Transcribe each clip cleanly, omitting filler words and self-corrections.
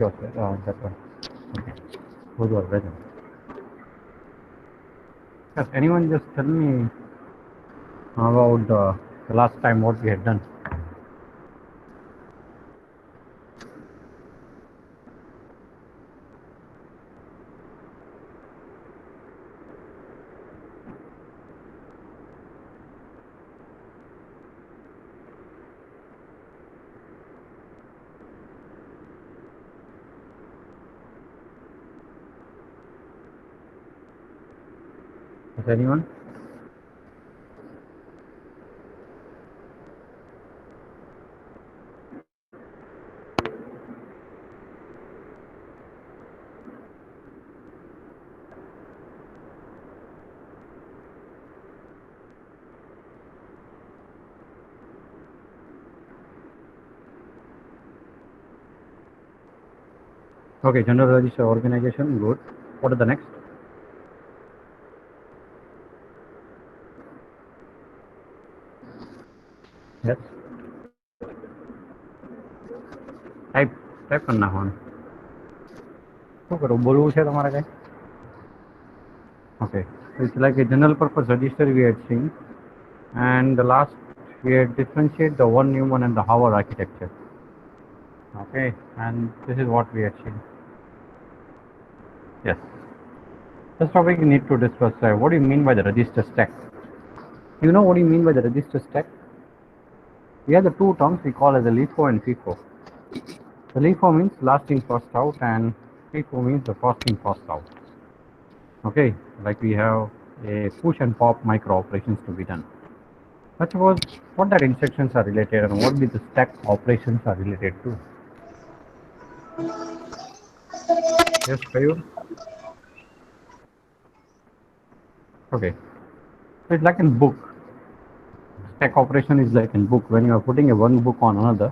Okay, that one. Okay. Both were present. Yes, anyone just tell me about the last time what we had done? Is anyone? Okay, general register organization, good. What are the next? Yes. Type type करना phone શું કરો બોલવું છે તમારે કઈ okay so it's like a general purpose register we had seen and the last we had differentiate the one Newman and the Howard architecture. Okay, and this is what we had seen. Yes, this topic you need to discuss what do you mean by the register stack. You know what do you mean by the register stack? We have the two terms we call as the LIFO and FIFO. The LIFO means last in first out and FIFO means the first in first out. Okay, like we have a push and pop micro operations to be done. Let's suppose what that instructions are related and what the stack operations are related to. Yes, Kayur? Okay, so it's like in book. Stack operation is like in book when you are putting a one book on another,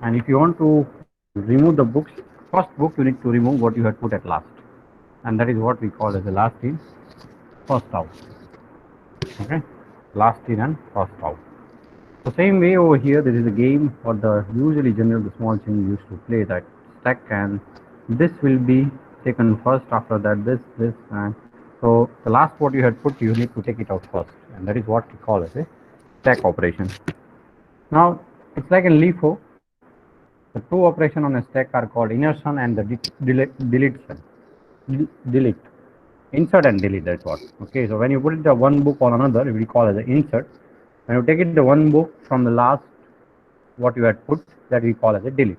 and if you want to remove the books, first book you need to remove what you had put at last, and that is what we call as the last in, first out. Okay, last in and first out. The same way over here, there is a game for the usually general the small children used to play that stack, and this will be taken first. After that, this, and so the last what you had put, you need to take it out first, and that is what we call as a stack operation. Now it's like in LIFO. The two operations on a stack are called insertion and the deletion. Delete, insert and delete. That's what. Okay, so when you put the one book on another, we call as an insert. When you take it the one book from the last what you had put, that we call as a delete.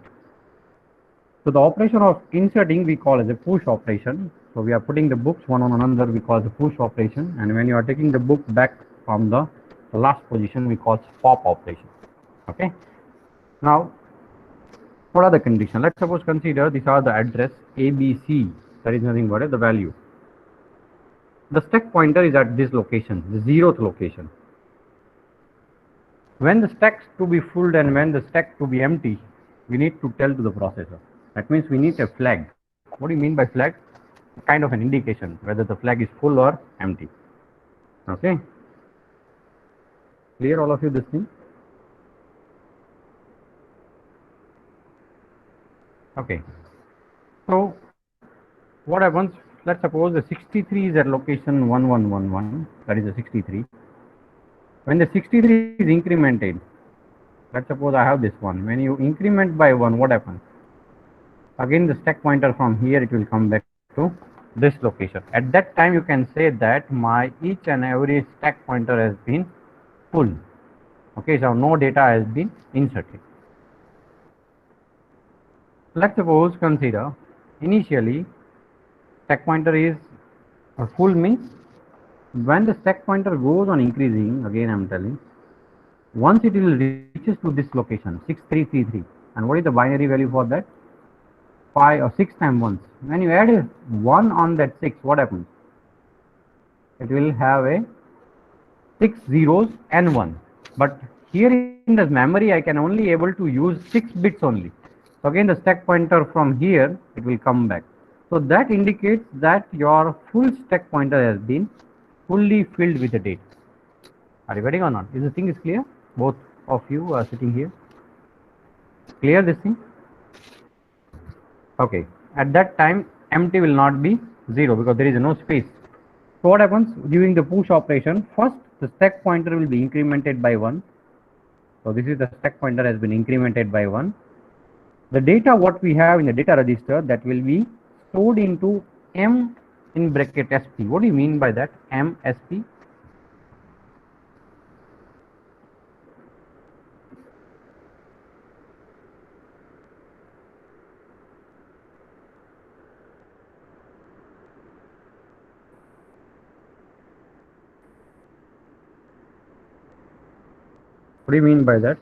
So the operation of inserting we call as a push operation. So we are putting the books one on another, we call the push operation, and when you are taking the book back from the last position, we call pop operation. Okay. Now, what are the conditions? Let's suppose consider these are the address ABC. That is nothing but the value. The stack pointer is at this location, the 0th location. When the stack to be full and when the stack to be empty, we need to tell to the processor. That means we need a flag. What do you mean by flag? Kind of an indication whether the flag is full or empty. Okay. Clear all of you this thing? Okay. So what happens? Let's suppose the 63 is at location 1111. That is the 63. When the 63 is incremented, let's suppose I have this one. When you increment by 1, what happens? Again the stack pointer from here, it will come back to this location. At that time you can say that my each and every stack pointer has been full. Okay, so no data has been inserted. Let's suppose consider initially stack pointer is full means when the stack pointer goes on increasing, again I am telling, once it will reaches to this location 6333, and what is the binary value for that? 5 or 6 times 1. When you add a 1 on that 6, what happens? It will have a 6 zeros and 1. But here in the memory, I can only able to use 6 bits only. So again, the stack pointer from here, it will come back. So that indicates that your full stack pointer has been fully filled with the data. Are you getting or not? Is the thing is clear? Both of you are sitting here. Clear this thing? Okay, at that time empty will not be 0 because there is no space. So what happens during the push operation? First, the stack pointer will be incremented by 1. So this is the stack pointer has been incremented by 1. The data what we have in the data register, that will be stored into M in bracket SP. What do you mean by that? MSP? What do you mean by that?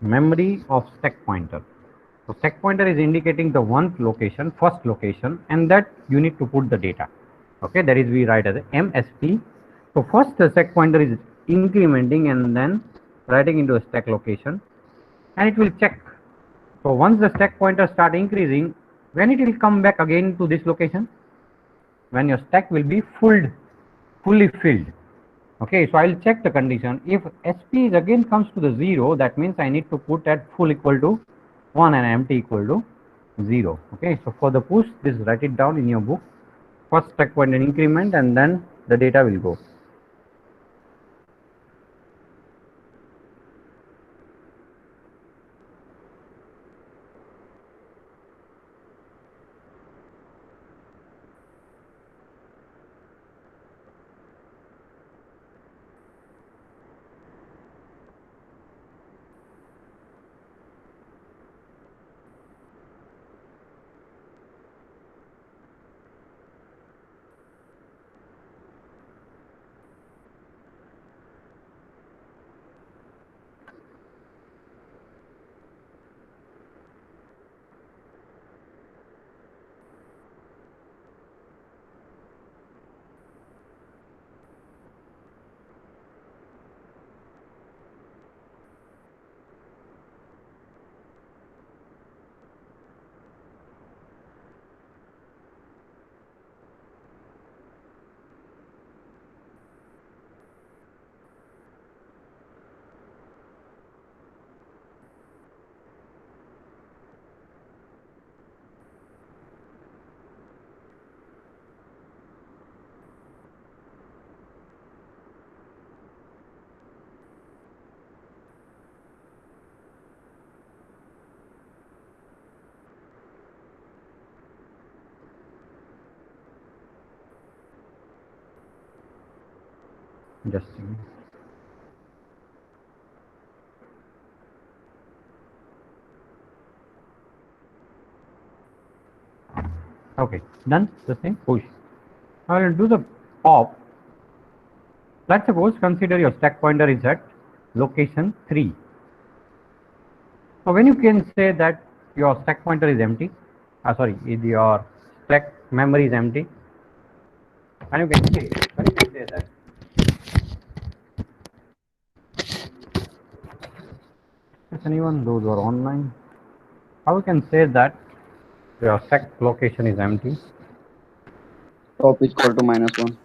Memory of stack pointer. So stack pointer is indicating the location, first location, and that you need to put the data. Okay, that is we write as MSP. So first the stack pointer is incrementing and then writing into a stack location, and it will check. So once the stack pointer start increasing, when it will come back again to this location, when your stack will be fully filled. Okay, so I'll check the condition. If SP is again comes to the 0, that means I need to put at full equal to 1 and empty equal to 0. Okay, so for the push, this write it down in your book. First stack pointer increment and then the data will go. Just a minute. Okay, done the same push. Now I will do the pop. Let's suppose consider your stack pointer is at location 3. So when you can say that your stack pointer is empty, sorry, your stack memory is empty, and you can say, when you can say that, if anyone those who are online, how we can say that your stack location is empty? Top is equal to -1.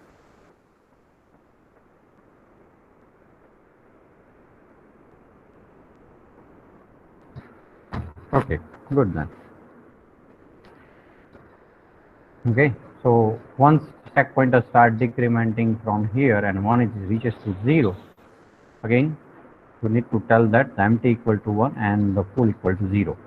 Okay, good then. Okay, so once stack pointer start decrementing from here and one it reaches to 0, again we need to tell that the empty equal to 1 and the full equal to 0.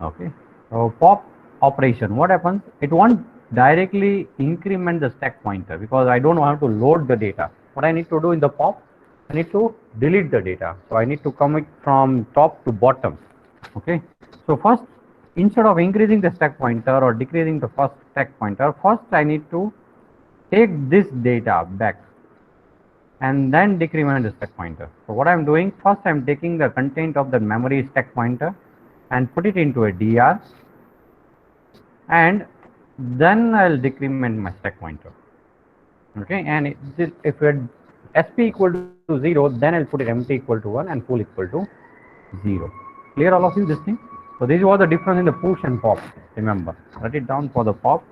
Okay, so pop operation, what happens? It won't directly increment the stack pointer because I don't have to load the data. What I need to do in the pop, I need to delete the data. So I need to come from top to bottom. Okay, so first, instead of increasing the stack pointer or decreasing the first stack pointer, first I need to take this data back and then decrement the stack pointer. So what I'm doing, first I'm taking the content of the memory stack pointer and put it into a DR, and then I'll decrement my stack pointer. Okay, and if it SP equal to 0, then I'll put it empty equal to 1 and full equal to 0. Clear all of you this thing? So this was the difference in the push and pop. Remember, write it down for the pop.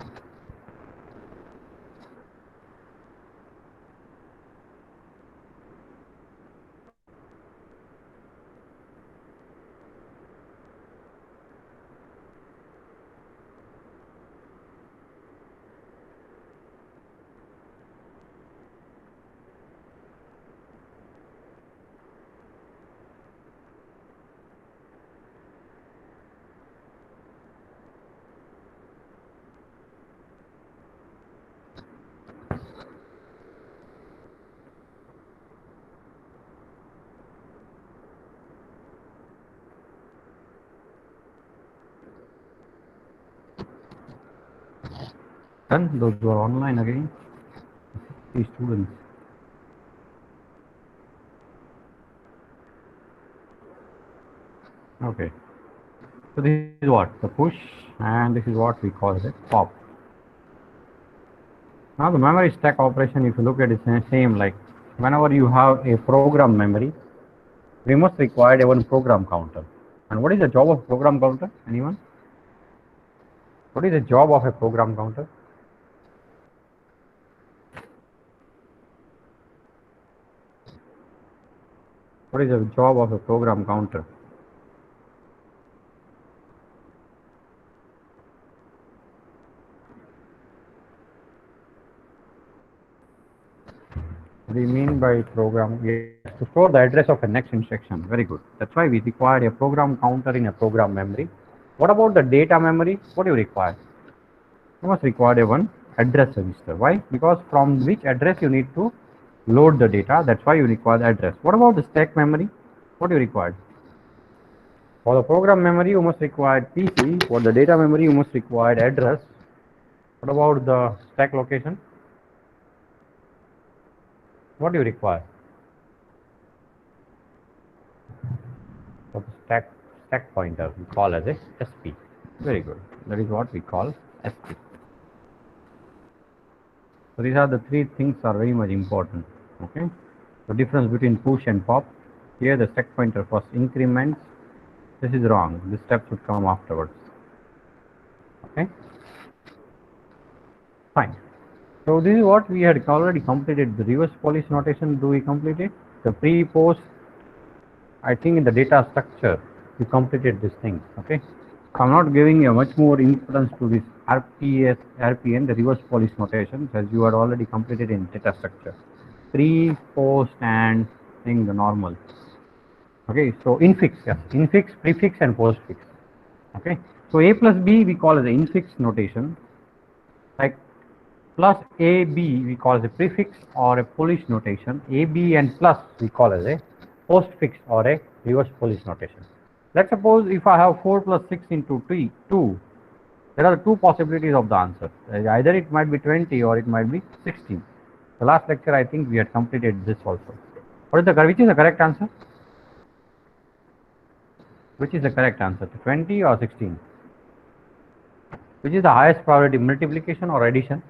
done. Those who are online again, these students. Okay. So this is what the push, and this is what we call the pop. Now the memory stack operation, if you look at it, it's same like whenever you have a program memory, we must require a one program counter. And what is the job of program counter? Anyone? What is the job of a program counter? What is the job of a program counter? What do you mean by program? Yes, to store the address of a next instruction. Very good. That's why we require a program counter in a program memory. What about the data memory? What do you require? You must require a one address register. Why? Because from which address you need to load the data. That's why you require the address. What about the stack memory? What do you require? For the program memory, you must require PC. For the data memory, you must require address. What about the stack location? What do you require? For the stack pointer, we call as a SP. Very good. That is what we call SP. So these are the three things are very much important. Okay. The difference between push and pop. Here the stack pointer first increments. This is wrong. This step should come afterwards. Okay. Fine. So this is what we had already completed. The reverse polish notation, do we complete it? The pre-post, I think in the data structure, we completed this thing. Okay. I'm not giving a much more importance to this RPN, the reverse polish notation, as you had already completed in data structure. Pre, post, and thing the normal. Okay, so infix, yes, infix, prefix, and postfix. Okay, so A plus B we call as the infix notation. Like plus AB we call as a prefix or a Polish notation. AB and plus we call as a postfix or a reverse Polish notation. Let's suppose if I have 4 plus 6 into 2, there are two possibilities of the answer. Either it might be 20 or it might be 16. The last lecture I think we had completed this also. Which is the correct answer? Which is the correct answer? 20 or 16? Which is the highest priority, multiplication or addition?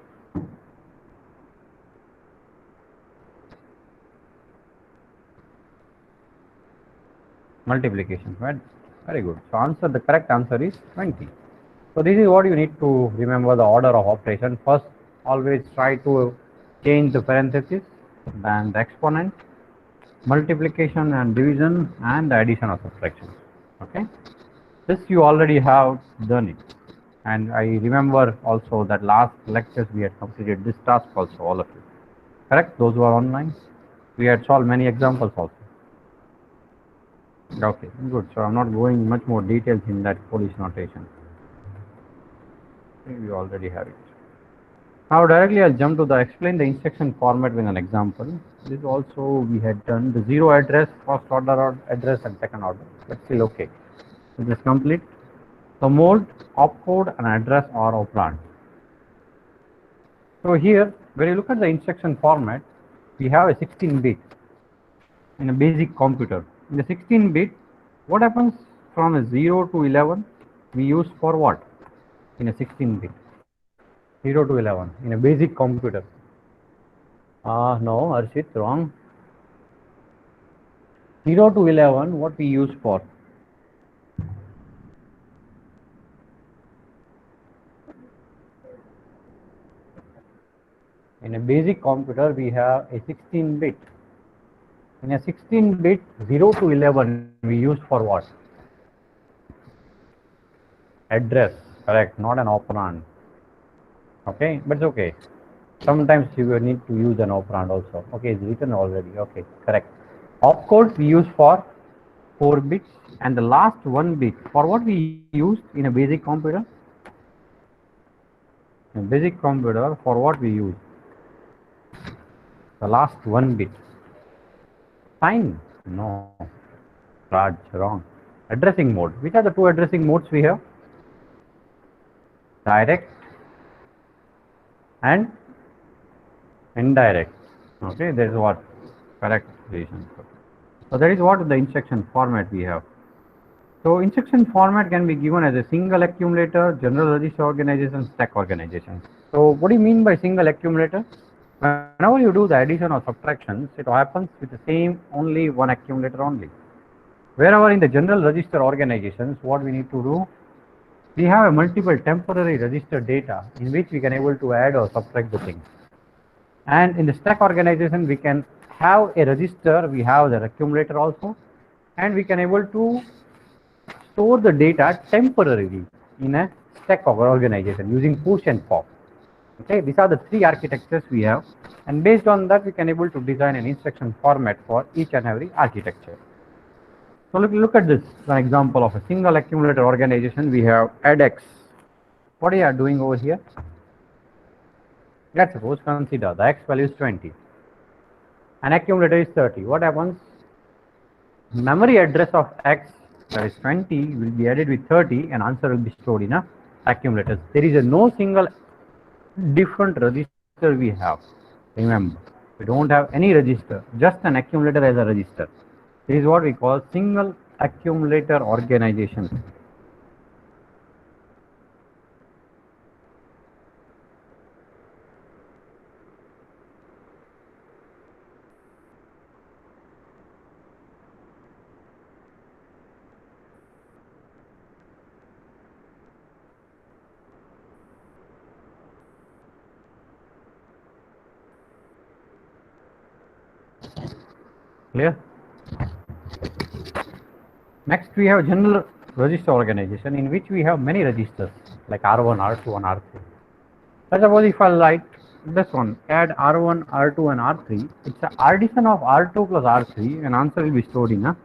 Multiplication, right? Very good. So answer, the correct answer is 20. So this is what you need to remember, the order of operation. First, always try to change the parenthesis, then the exponent, multiplication and division, and the addition or subtraction. Okay. This you already have done it. And I remember also that last lectures we had completed this task also, all of you. Correct? Those who are online, we had solved many examples also. Okay, good. So I'm not going much more details in that Polish notation. We already have it. Now directly I'll jump to the explain the instruction format with an example. This also we had done the zero address, first order address, and second order. Let's still okay. So this complete. The mode, opcode, and address are operand. So here, when you look at the instruction format, we have a 16-bit in a basic computer. In the 16-bit, what happens from a 0 to 11? We use for what? In a 16-bit, 0 to 11 in a basic computer. No, Arshit, wrong. 0 to 11, what we use for? In a basic computer, we have a 16-bit. In a 16-bit, 0 to 11, we use for what? Address, correct, not an operand. Okay, but it's okay. Sometimes you will need to use an operand also. Okay, it's written already. Okay, correct. Opcode we use for 4 bits, and the last 1 bit for what we used in a basic computer? In a basic computer, for what we use? The last 1 bit. Sign? No. Raj, wrong. Addressing mode. Which are the two addressing modes we have? Direct and indirect. Okay, that is what correct decision. So that is what the instruction format we have. So instruction format can be given as a single accumulator, general register organization, stack organization. So what do you mean by single accumulator? Whenever you do the addition or subtractions, it happens with the same only one accumulator only. Wherever in the general register organizations, what we need to do, we have a multiple temporary register data in which we can able to add or subtract the things. And in the stack organization, we can have a register, we have the accumulator also, and we can able to store the data temporarily in a stack organization using push and pop. Okay, these are the three architectures we have, and based on that we can able to design an instruction format for each and every architecture. So look at this, an example of a single accumulator organization. We have add x. What are you doing over here? Let's suppose consider the x value is 20. An accumulator is 30. What happens? Memory address of x, that is 20, will be added with 30 and answer will be stored in a accumulators. There is no single different register we have. Remember, we don't have any register, just an accumulator as a register. This is what we call single accumulator organization. Clear? Next, we have general register organization in which we have many registers like R1, R2, and R3. Let's suppose if I write this one, add R1, R2, and R3, it's an addition of R2 plus R3, and answer will be stored in a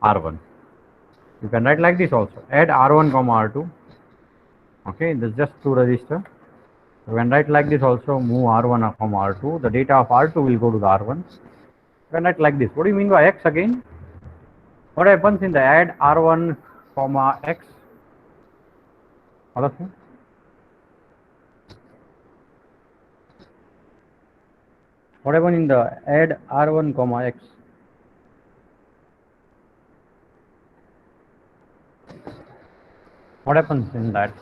R1. You can write like this also, add R1 comma R2. Okay, this is just two register. You can write like this also, move R1 comma R2. The data of R2 will go to the R1. You can write like this. What do you mean by X again? What happens in the add R1 comma X? All of you? What happens in the add R1 comma X? What happens in that?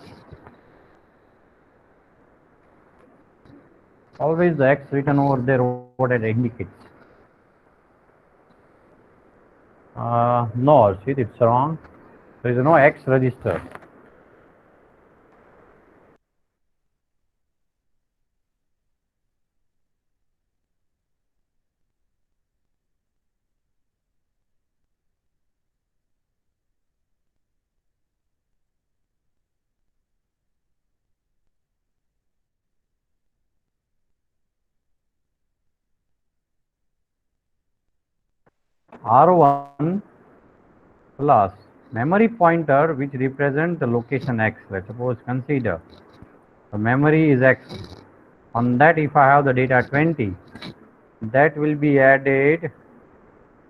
Always the X written over there, what it indicates. No, see, it's wrong. There is no X register. R1 plus memory pointer which represents the location X. Let's suppose consider the memory is X. On that, if I have the data 20, that will be added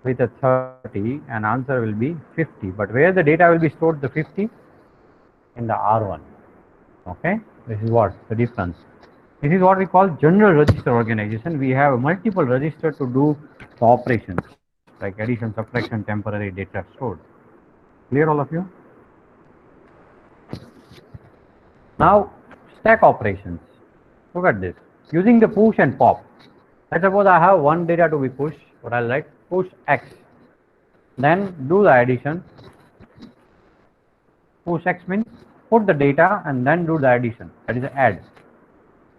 with a 30 and answer will be 50. But where the data will be stored, the 50? In the R1. Okay, this is what the difference. This is what we call general register organization. We have multiple registers to do the operations like addition, subtraction, temporary data stored. Clear, all of you? Now, stack operations. Look at this. Using the push and pop. Let's suppose I have one data to be pushed. What I'll write, push X. Then do the addition. Push X means put the data and then do the addition. That is add.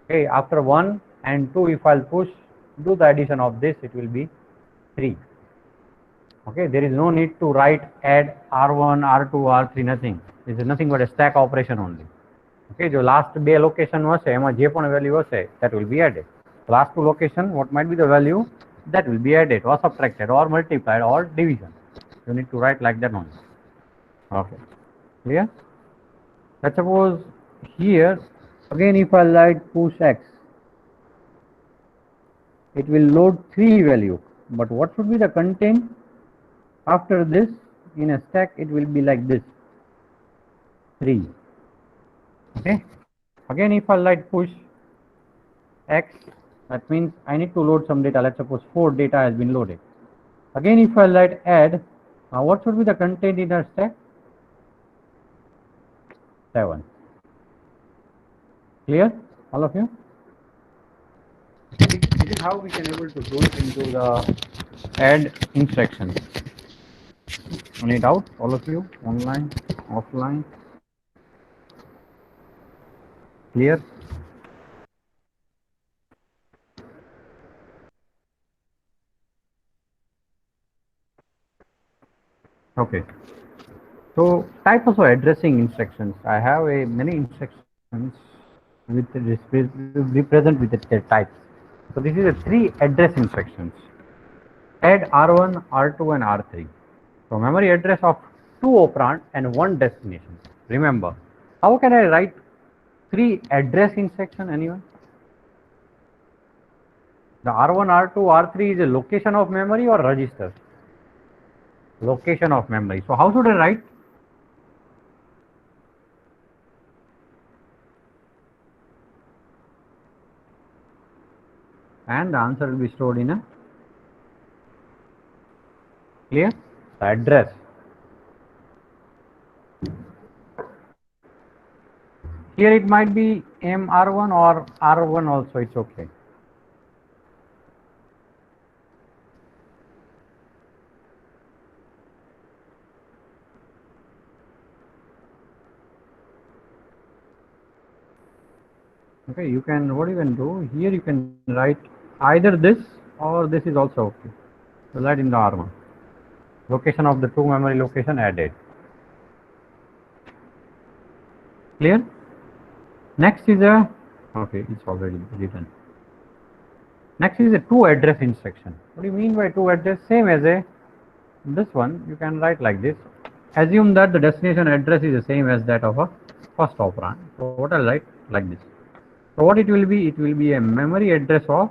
Okay, after 1 and 2, if I'll push, do the addition of this, it will be 3. Okay, there is no need to write add R1, R2, R3, nothing. This is nothing but a stack operation only. Okay, the last બે location હશે એમાં જે પણ value હશે that will be added. Last two location, what might be the value, that will be added or subtracted or multiplied or division. You need to write like that only. Okay, clear? Let's suppose here again if I write push X, it will load 3 value, but what should be the content after this in a stack? It will be like this, 3. Okay, again if I write push, X, that means I need to load some data. Let's suppose 4 data has been loaded. Again, if I write add, what should be the content in our stack? 7. Clear, all of you? This is how we can able to do it into the add instructions. Any doubt, all of you? Online, offline? Clear? Okay. So types of addressing instructions. I have a many instructions with represent with their types. So this is a 3 address instructions. Add R1, R2 and R3. So memory address of 2 operand and 1 destination. Remember, how can I write 3 address instruction? Anyone? The R1, R2, R3 is a location of memory or register? Location of memory. So how should I write? And the answer will be stored in a clear the address. Here it might be MR1 or R1 also, it's okay. Okay, you can, what you can do, here you can write either this or this is also okay. So write in the R1. Location of the 2 memory location added. Clear? Next is a, okay, it's already written. Next is a 2 address instruction. What do you mean by 2 address? Same as a this one, you can write like this. Assume that the destination address is the same as that of a first operand. So what I'll write like this. So what it will be? It will be a memory address of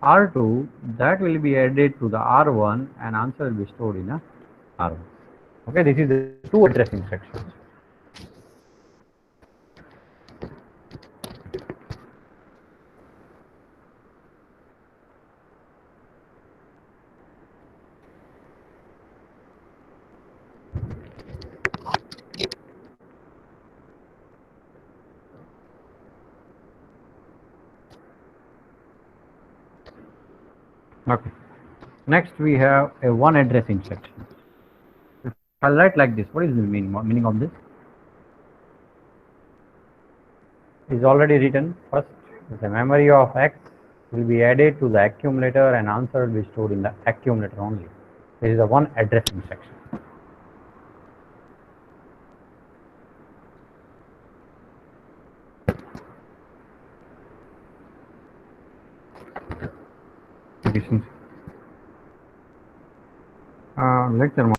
R2 that will be added to the R1 and answer will be stored in a R1. Okay, this is the 2 address instructions. Okay. Next we have a 1 address instruction. I'll write like this. What is the meaning of this? Is already written. First, the memory of X will be added to the accumulator and answer will be stored in the accumulator only. This is the 1 address instruction. Lecture.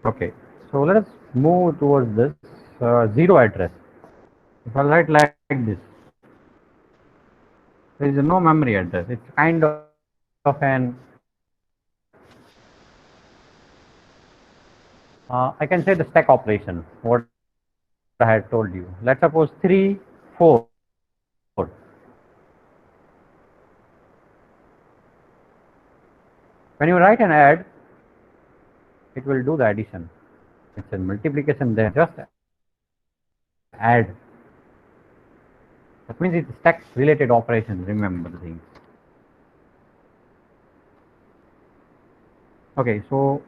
Okay, so let us move towards this 0 address. If I write like this, there is no memory address. It's kind of an I can say the stack operation, what I had told you. Let's suppose 3, 4. When you write an add, it will do the addition. It's a multiplication there, just add. That means it's stack related operation, remember the things. Okay, so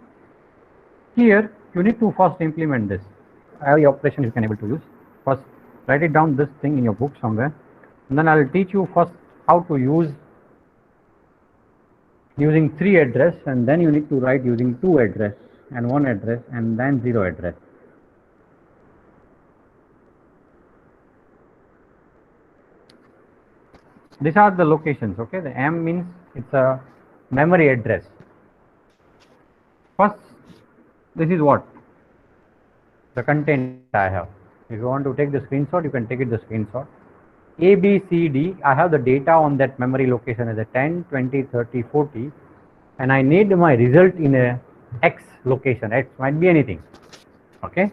here you need to first implement this. Every operation you can able to use. First, write it down this thing in your book somewhere, and then I'll teach you first how to use using 3 address, and then you need to write using 2 address and 1 address and then 0 address. These are the locations. Okay, the M means it's a memory address. First, this is what the content I have. If you want to take the screenshot, you can take it the screenshot. A, B, C, D, I have the data on that memory location as a 10, 20, 30, 40, and I need my result in a X location. X might be anything. Okay.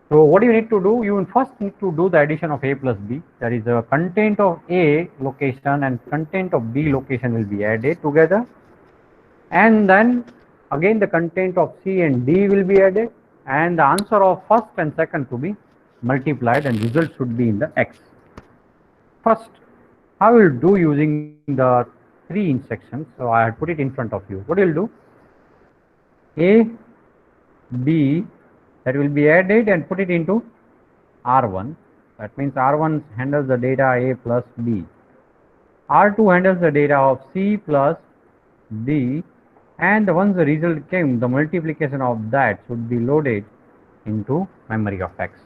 So what you need to do, you will first need to do the addition of A plus B. That is the content of A location and content of B location will be added together. And then again the content of C and D will be added, and the answer of first and second to be multiplied, and result should be in the X. First, I will do using the 3 instructions. So I had put it in front of you. What you will do? A, B, that will be added and put it into R1. That means R1 handles the data A plus B. R2 handles the data of C plus D, and once the result came, the multiplication of that should be loaded into memory of X.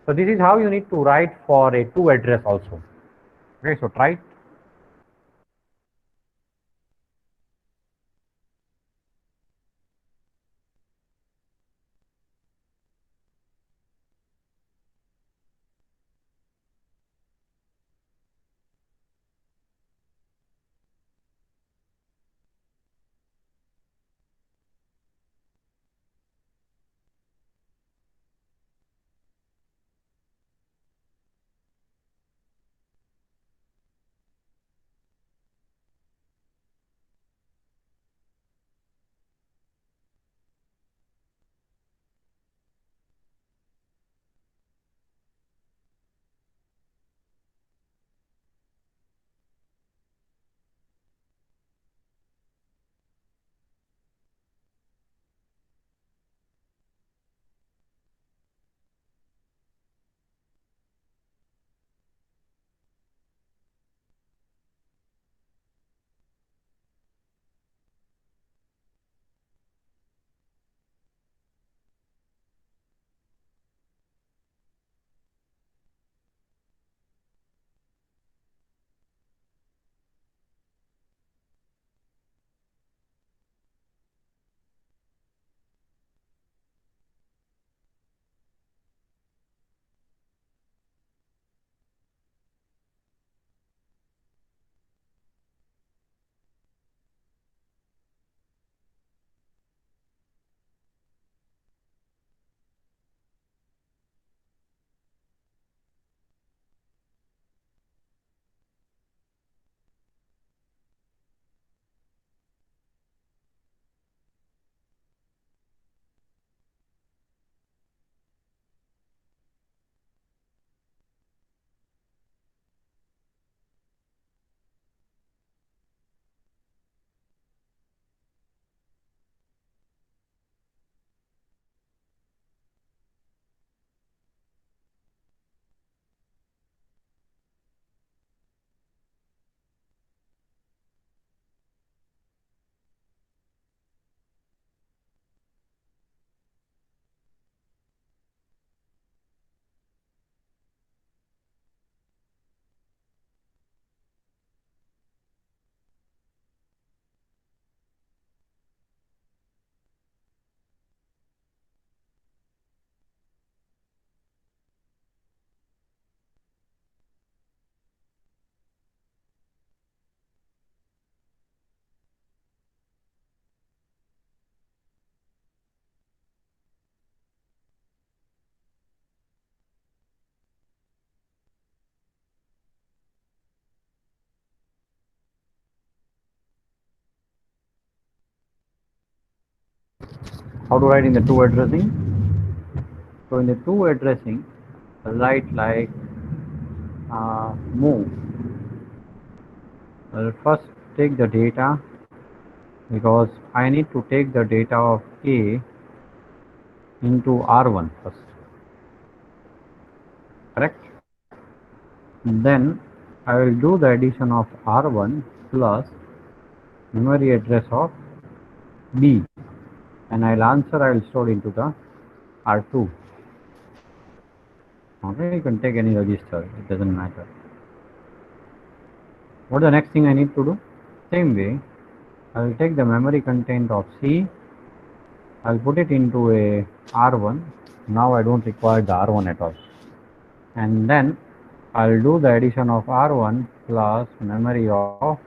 So this is how you need to write for a 2 address also. Okay, so try it. How to write in the to addressing? So in the to addressing, write like move. I'll first take the data because I need to take the data of A into R1 first, correct? Then I will do the addition of R1 plus memory address of B, and I will store into the R2. Okay, you can take any register, it doesn't matter. What the next thing I need to do? Same way, I will take the memory content of C, I'll put it into a R1. Now I don't require the R1 at all. And then I'll do the addition of R1 plus memory of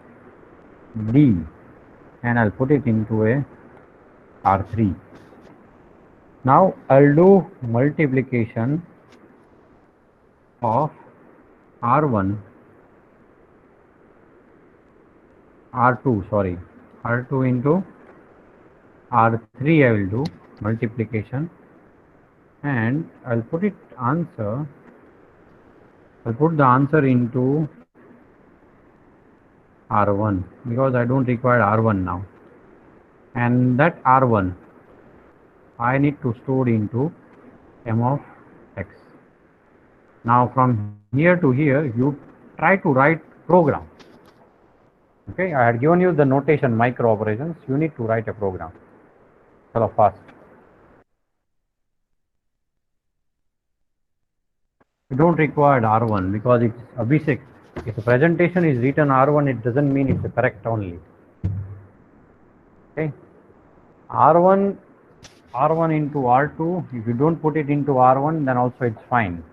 D, and I'll put it into a R3. Now I'll do multiplication of R1, R2, sorry, R2 into R3 I will do multiplication, and I'll put it answer, I'll put the answer into R1 because I don't require R1 now, and that R1 I need to store into m of x. Now from here to here you try to write program. Okay, I had given you the notation micro operations. You need to write a program. Hello, fast. You don't require R1 because it's a basic. If the presentation is written R1, it doesn't mean it's correct only. Okay, R1, R1 into R2. If you don't put it into R1, then also it's fine.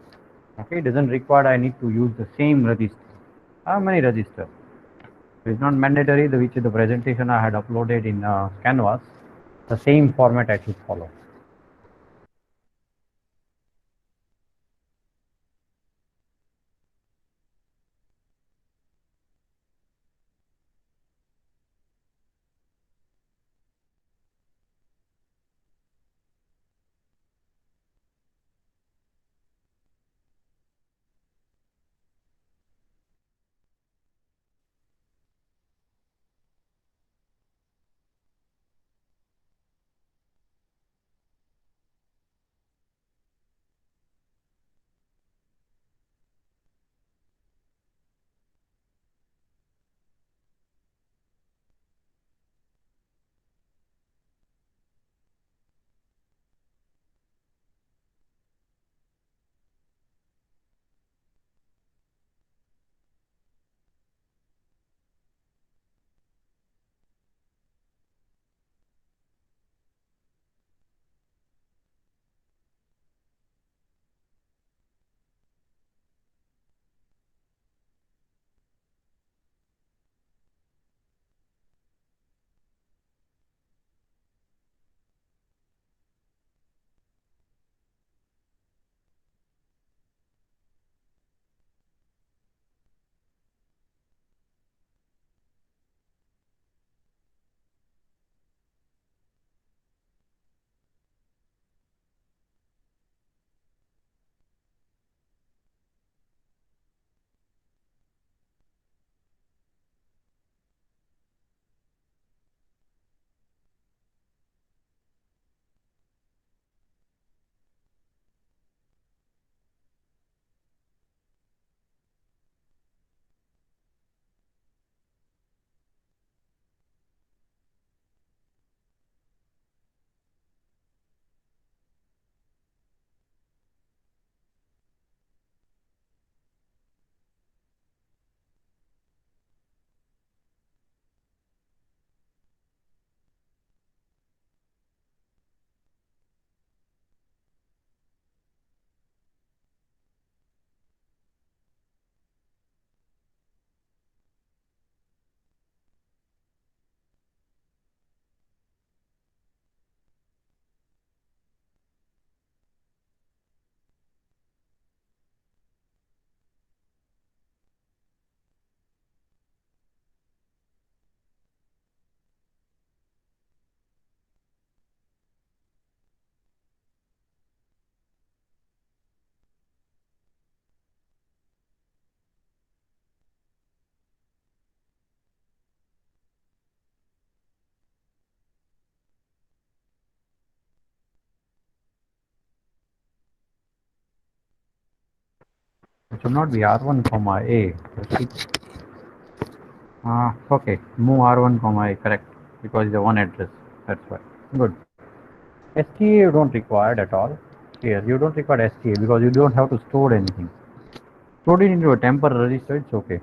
Okay, it doesn't require I need to use the same register. How many register? It's not mandatory, which is the presentation I had uploaded in Canvas. The same format I should follow. It should not be R1 comma A. Okay, move R1 comma A, correct, because it's a one address. That's why. Good. STA you don't require at all. Here, you don't require STA because you don't have to store anything. Store it into a temporary register, it's okay.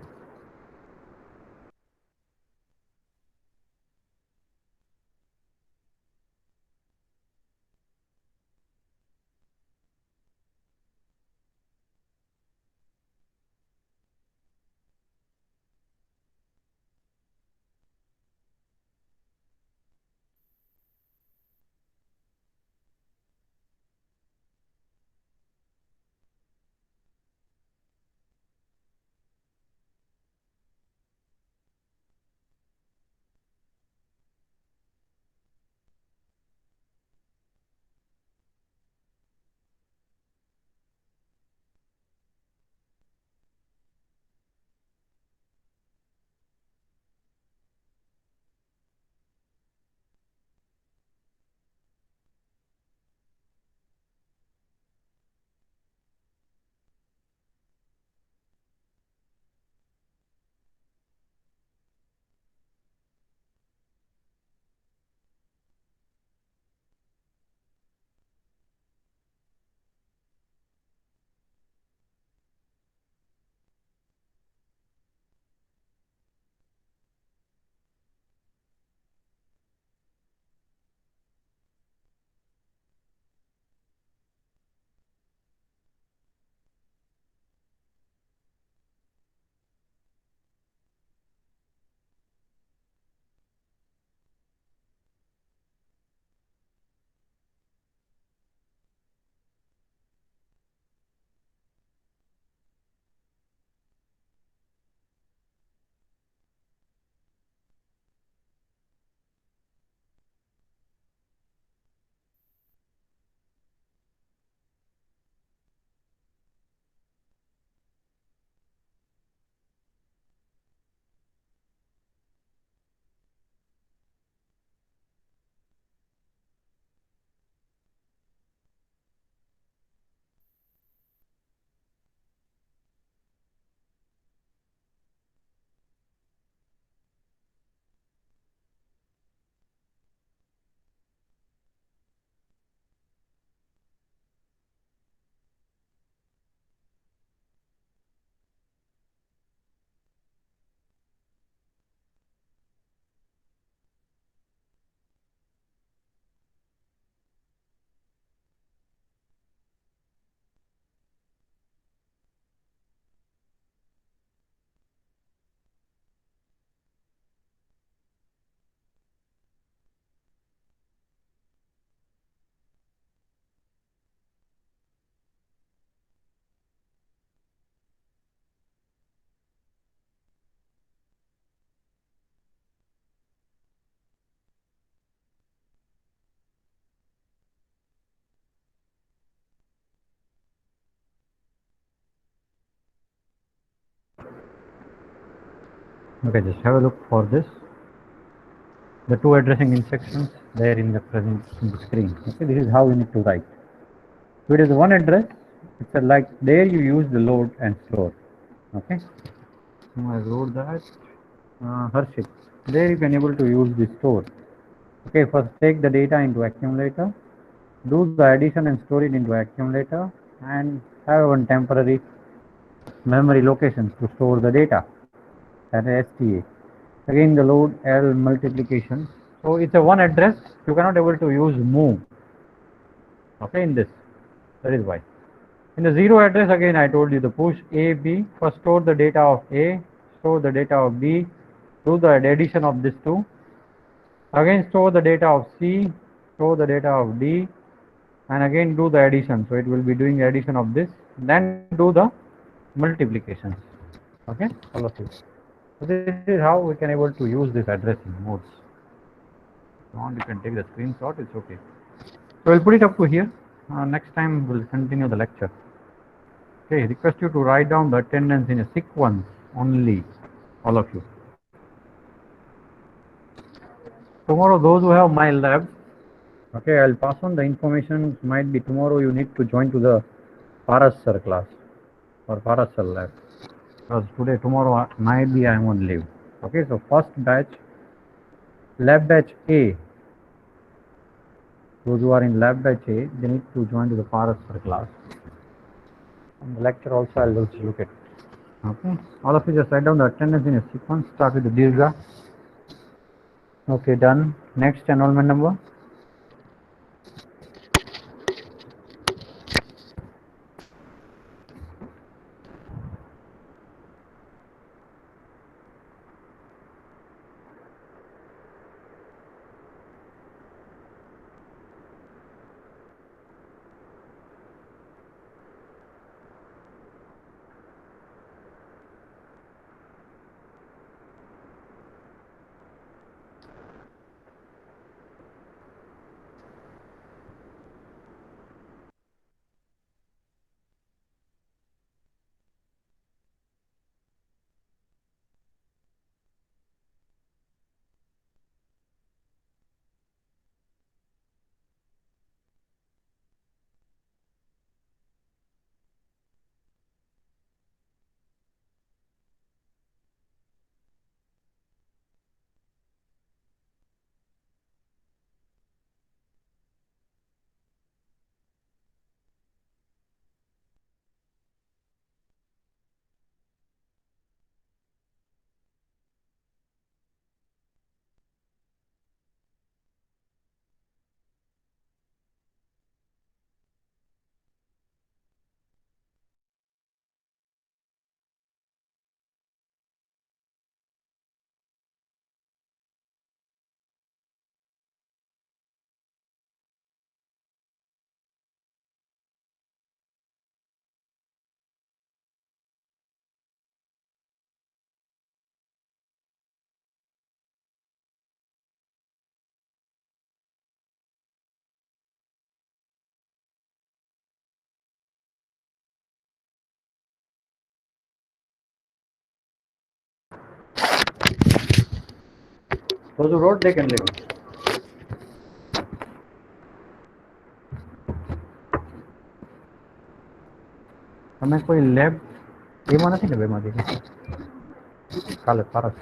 Okay, just have a look for this. The two addressing instructions there in the present screen. Okay, this is how you need to write. So it is one address. It's like there you use the load and store. Okay. So I wrote that Harshit. There you can able to use the store. Okay, first take the data into accumulator, do the addition and store it into accumulator, and have one temporary memory locations to store the data. That is STA. Again the load L multiplication. So it's a one address. You cannot able to use move. Okay, in this. That is why. In the zero address, again I told you the push A, B, first store the data of A, store the data of B, do the addition of these two, again store the data of C, store the data of D, and again do the addition. So it will be doing addition of this, then do the multiplications. Okay, all of you. So this is how we can able to use this addressing modes. If you want, you can take the screenshot, it's okay. So we'll put it up to here. Next time we'll continue the lecture. Okay, request you to write down the attendance in a sequence only, all of you. Tomorrow, those who have my lab, okay, I'll pass on the information. Might be tomorrow you need to join to the Paras sir class. for Paracel lab. Because today, tomorrow, maybe I am on leave. Okay, so first batch, lab batch A. Those who are in lab batch A, they need to join to the Paracel class. And the lecture also I'll look at. Okay, all of you just write down the attendance in a sequence. Start with the Dirga. Okay, done. Next enrollment number. Those who wrote, they can leave. તમે કોઈ lab એમાં નથી ને બેમાંથી કાલે પારસ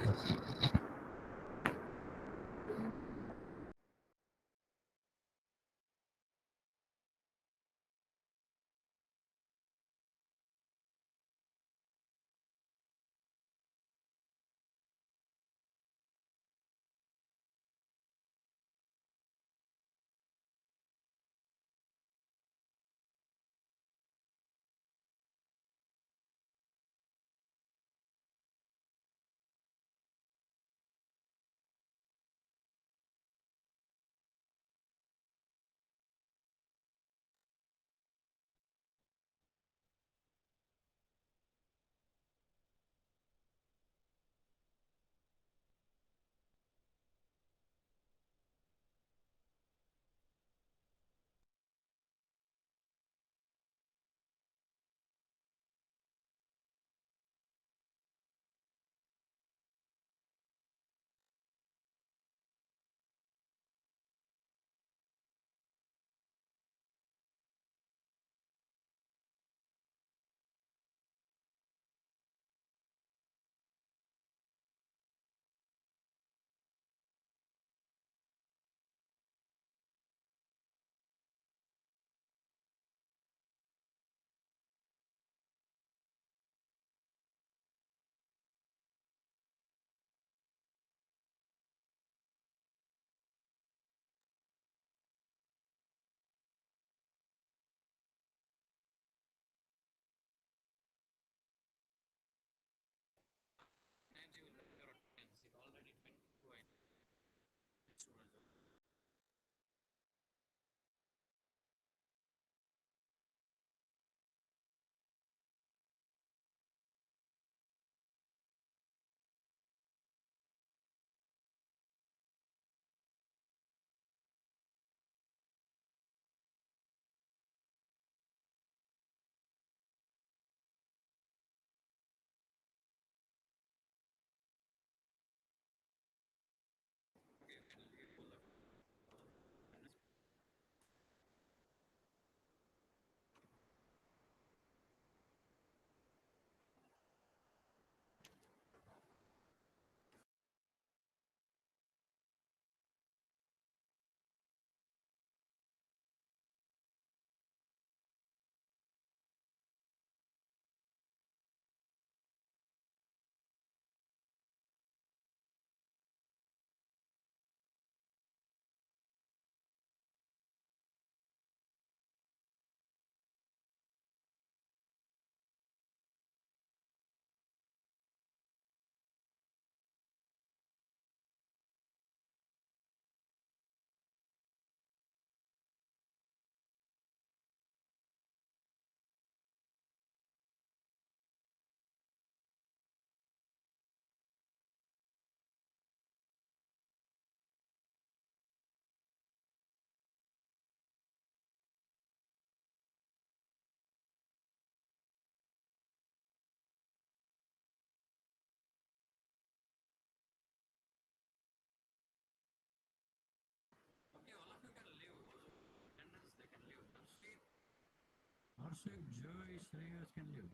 Harshak, Joy, Shreyas can live.